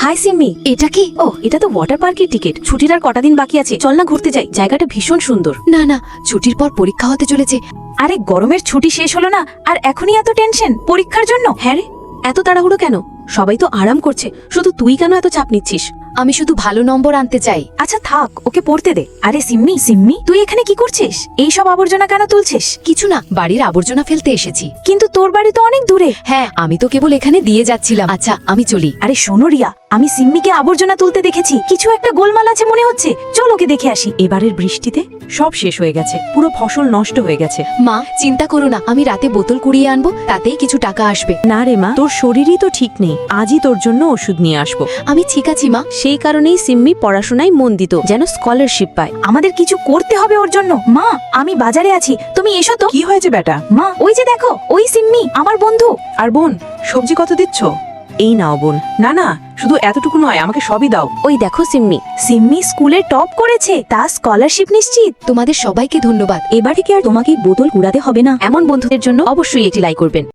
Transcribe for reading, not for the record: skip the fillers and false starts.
High সিম্মি, এটা কি? ও এটা তো ওয়াটার পার্কের টিকিট। ছুটির আর কটা দিন বাকি আছে, চল না ঘুরতে যাই, জায়গাটা ভীষণ সুন্দর। না না, ছুটির পর পরীক্ষা হতে চলেছে। আরে গরমের ছুটি শেষ হলো না, আর এখনই এত টেনশন পরীক্ষার জন্য? হ্যাঁ রে, এত তাড়াহুড়ো কেন? সবাই তো আরাম করছে, শুধু তুই কেন এত চাপ নিচ্ছিস? আমি শুধু ভালো নম্বর আনতে চাই। আচ্ছা থাক, ওকে পড়তে দে। আরে সিম্মি সিম্মি, তুই এখানে কি করছিস? এই সব আবর্জনা কেন তুলছিস? কিছু না, বাড়ির আবর্জনা ফেলতে এসেছি। কিন্তু তোর বাড়ি তো অনেক দূরে। হ্যাঁ, আমি তো কেবল এখানে দিয়ে যাচ্ছিলাম। আচ্ছা, আমি চলি। আরে শোনো রিয়া, আমি সিম্মিকে আবর্জনা তুলতে দেখেছি, কিছু একটা গোলমাল আছে মনে হচ্ছে, চল ওকে দেখে আসি। এবারের বৃষ্টিতে সব শেষ হয়ে গেছে, পুরো ফসল নষ্ট হয়ে গেছে। মা, চিন্তা করো না, আমি রাতে বোতল কুড়িয়ে আনবো, তাতেই কিছু টাকা আসবে। না রে মা, তোর শরীরই তো ঠিক নেই, আজই তোর জন্য ওষুধ নিয়ে আসবো। আমি ঠিক আছি মা। সেই কারণেই সিম্মি পড়াশোনায় মন দিত, যেন স্কলারশিপ পায়। আমাদের কিছু করতে হবে ওর জন্য। মা, আমি বাজারে আছি, তুমি এসো তো। কি হয়েছে বেটা? মা, ওই যে দেখো, ওই সিম্মি আমার বন্ধু। আর বোন, সবজি কত দিচ্ছ? এই নাও বোন। না না, শুধু এতটুকু নয়, আমাকে সবই দাও। ওই দেখো সিম্মি। সিম্মি স্কুলে টপ করেছে, তা স্কলারশিপ নিশ্চিত। তোমাদের সবাইকে ধন্যবাদ। এবার থেকে আর তোমাকে বোতল কুড়াতে হবে না। এমন বন্ধুদের জন্য অবশ্যই একটি লাইক করবেন।